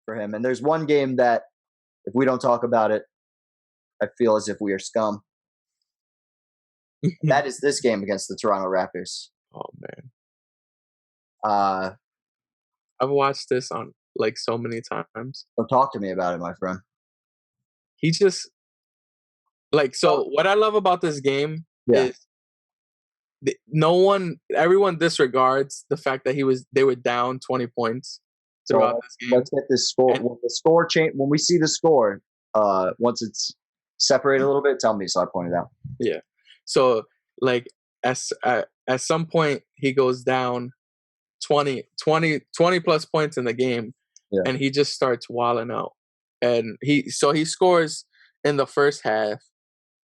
for him. And there's one game that if we don't talk about it, I feel as if we are scum. That is this game against the Toronto Raptors. Oh man, I've watched this on like so many times. Don't talk to me about it, my friend. He just what I love about this game is everyone disregards the fact that they were down 20 points throughout this game. Let's get this score. When we see the score, once it's separated a little bit, tell me so I point it out. Yeah. So like at some point he goes down 20 plus points in the game, and he just starts wilding out. And he scores in the first half.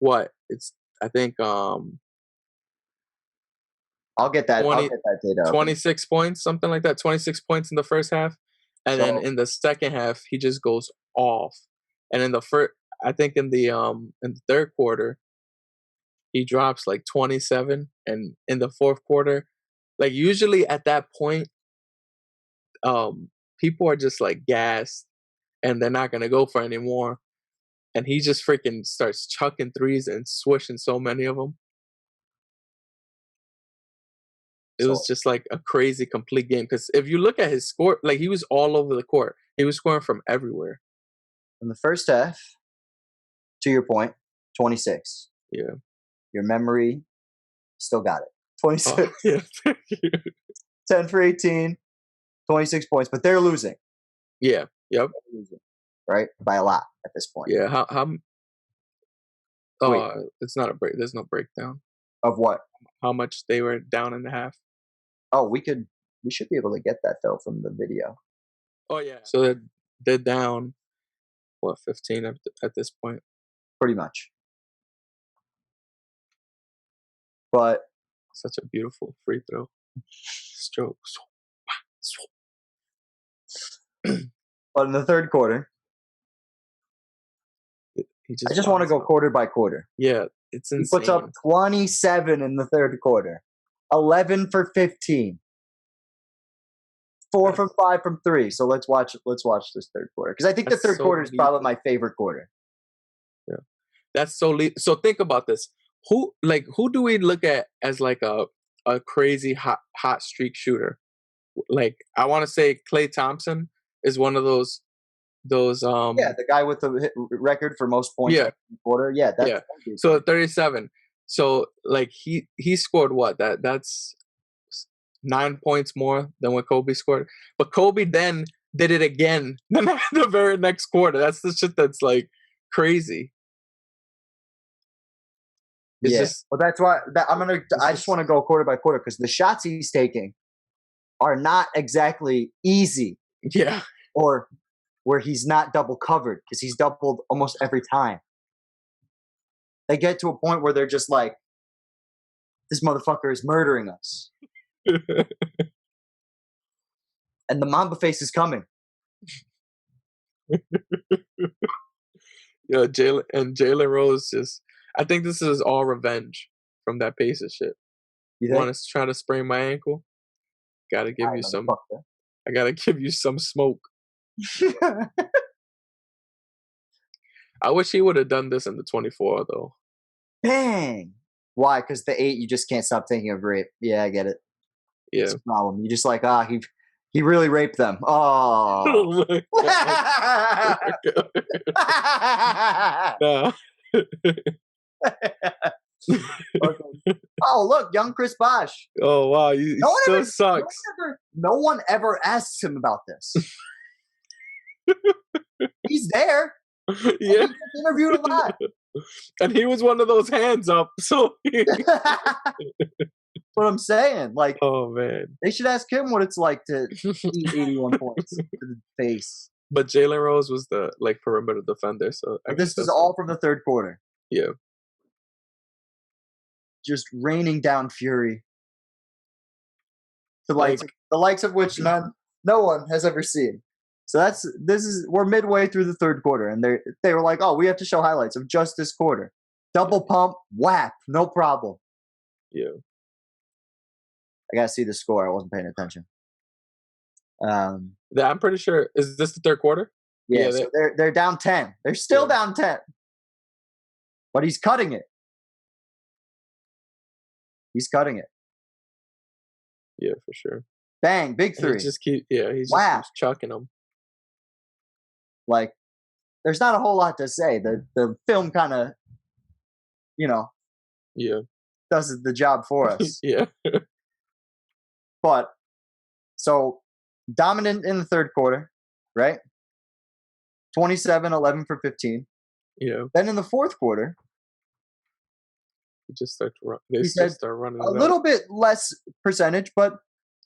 I think I'll get that data. 26 points, something like that. 26 points in the first half, and then in the second half he just goes off. And in the third quarter he drops like 27, and in the fourth quarter, like usually at that point, people are just like gassed and they're not gonna go for any more. And he just freaking starts chucking threes and swishing so many of them. It was just like a crazy complete game. Because if you look at his score, like he was all over the court. He was scoring from everywhere. In the first half, to your point, 26. Yeah. Your memory still got it. 26. Oh, yeah. 10 for 18, 26 points, but they're losing. Yeah. Yep. They're losing, right? By a lot at this point. Yeah. It's not a break. There's no breakdown. Of what? How much they were down in the half. Oh, we should be able to get that though from the video. Oh yeah. So they're down 15 at this point. Pretty much. But such a beautiful free throw. Stroke. But in the third quarter, I just want to go quarter by quarter. Yeah, it's insane. He puts up 27 in the third quarter, 11 for 15, 4 from 5 from 3. So let's watch this third quarter, because I think the third quarter is probably my favorite quarter. Yeah, that's so. So think about this. Who do we look at as like a crazy hot streak shooter? Like I want to say Klay Thompson is one of those the guy with the record for most points in the quarter. So 37. So like he scored what? That's 9 points more than what Kobe scored. But Kobe then did it again the very next quarter. That's the shit that's like crazy. Well, that's why I just want to go quarter by quarter, because the shots he's taking are not exactly easy. Yeah. Or where he's not double covered, because he's doubled almost every time. They get to a point where they're just like, this motherfucker is murdering us. And the Mamba face is coming. Yo, Jalen Rose I think this is all revenge from that Pacers shit. You want to try to sprain my ankle? Gotta give you some. I gotta give you some smoke. I wish he would have done this in the 24 though. Bang! Why? Because the 8, you just can't stop thinking of rape. Yeah, I get it. Yeah, it's a problem. You just like, he really raped them. Oh. Oh, look, young Chris Bosh. Oh wow, he still sucks. No one ever asks him about this. He's there. Yeah, he gets interviewed a lot, and he was one of those hands up. So what I'm saying, like, oh man, they should ask him what it's like to eat 81 points to the face. But Jalen Rose was the perimeter defender. So this is all from the third quarter. Yeah. Just raining down fury, the likes of which no one has ever seen. So we're midway through the third quarter, and they were like, oh, we have to show highlights of just this quarter. Double pump, whap, no problem. Yeah. I gotta see the score. I wasn't paying attention. I'm pretty sure. Is this the third quarter? Yeah, so they're down 10. They're still down 10. But he's cutting it. He's cutting it. Yeah, for sure. Bang, big three. He just keeps chucking them. Like, there's not a whole lot to say. The film kind of, does the job for us. Yeah. But, so, dominant in the third quarter, right? 27, 11 for 15. Yeah. Then in the fourth quarter, he just start running a little bit less percentage, but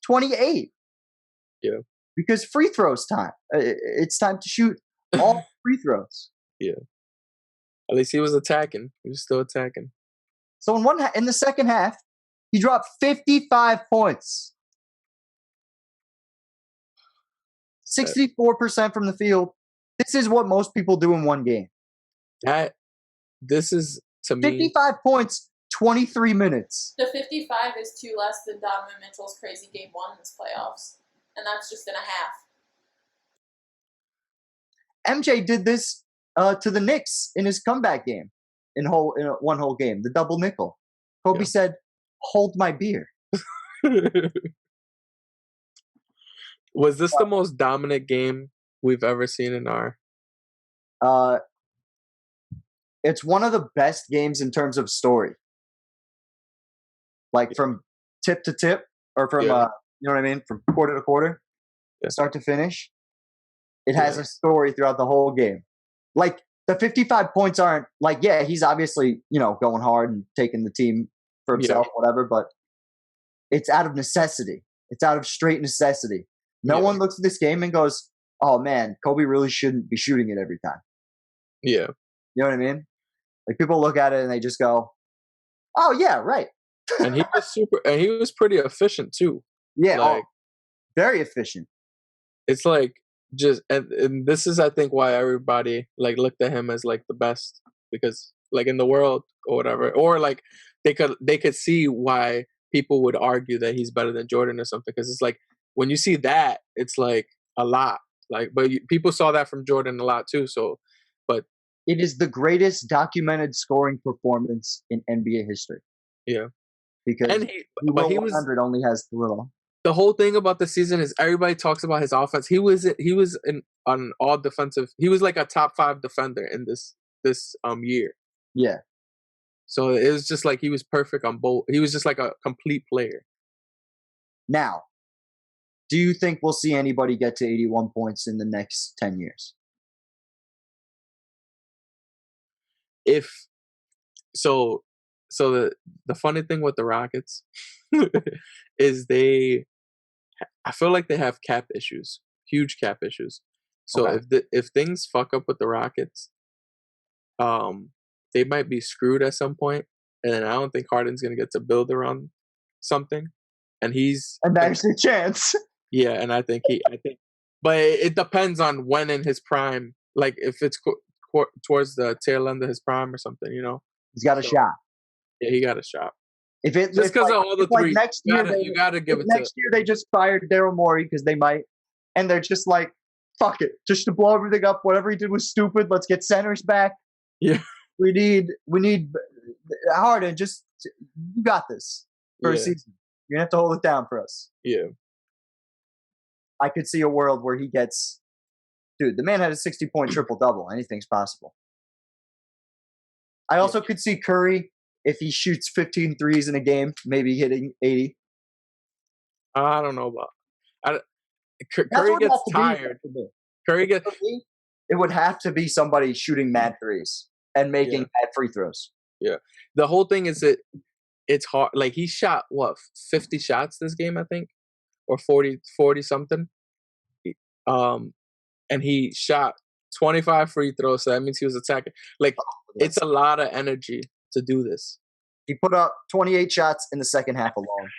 28. Yeah. Because free throws time. It's time to shoot all free throws. Yeah. At least he was attacking. He was still attacking. So in the second half, he dropped 55 points. 64% from the field. This is what most people do in one game. This is, to me, 55 points, 23 minutes. The 55 is 2 less than Donovan Mitchell's crazy game 1 in this playoffs. And that's just in a half. MJ did this to the Knicks in his comeback game, in one whole game, the double nickel. Kobe said, "Hold my beer." Was this the most dominant game we've ever seen in our? It's one of the best games in terms of story. Like from tip to tip, or from you know what I mean, from quarter to quarter, start to finish. It has a story throughout the whole game. Like the 55 points aren't like, he's obviously, going hard and taking the team for himself, whatever, but it's out of necessity. It's out of straight necessity. No one looks at this game and goes, "Oh man, Kobe really shouldn't be shooting it every time." Yeah. You know what I mean? Like people look at it and they just go, "Oh yeah, right." And he was pretty efficient too. Yeah, very efficient. It's like and this is, I think, why everybody looked at him as the best, because in the world or whatever, or they could see why people would argue that he's better than Jordan or something, because it's when you see that, it's a lot. But people saw that from Jordan a lot too. So, but it is the greatest documented scoring performance in NBA history. Yeah, because he was only has the little. The whole thing about the season is everybody talks about his offense. He was on all defensive. He was a top 5 defender in this year. Yeah. So it was just he was perfect on both. He was just a complete player. Now, do you think we'll see anybody get to 81 points in the next 10 years? So the funny thing with the Rockets is I feel like they have cap issues, huge cap issues. So if things fuck up with the Rockets, they might be screwed at some point, and I don't think Harden's gonna get to build around something, and there's your chance. Yeah, and I think, but it depends on when in his prime. If it's towards the tail end of his prime or something, he's got a shot. Yeah, he got a shot. Just because of all the three, next year you gotta give it. Next year they just fired Daryl Morey because they might, and they're just fuck it, just to blow everything up. Whatever he did was stupid. Let's get centers back. Yeah, we need Harden. Just you got this for a season. You're gonna have to hold it down for us. Yeah, I could see a world where he gets. Dude, the man had a 60-point triple-double. Anything's possible. I also could see Curry, if he shoots 15 threes in a game, maybe hitting 80. I don't know about. Curry gets tired. It would have to be somebody shooting mad threes and making mad free throws. Yeah. The whole thing is that it's hard. He shot, 50 shots this game, I think? Or 40 something. And he shot 25 free throws, so that means he was attacking. It's a lot of energy to do this. He put up 28 shots in the second half alone.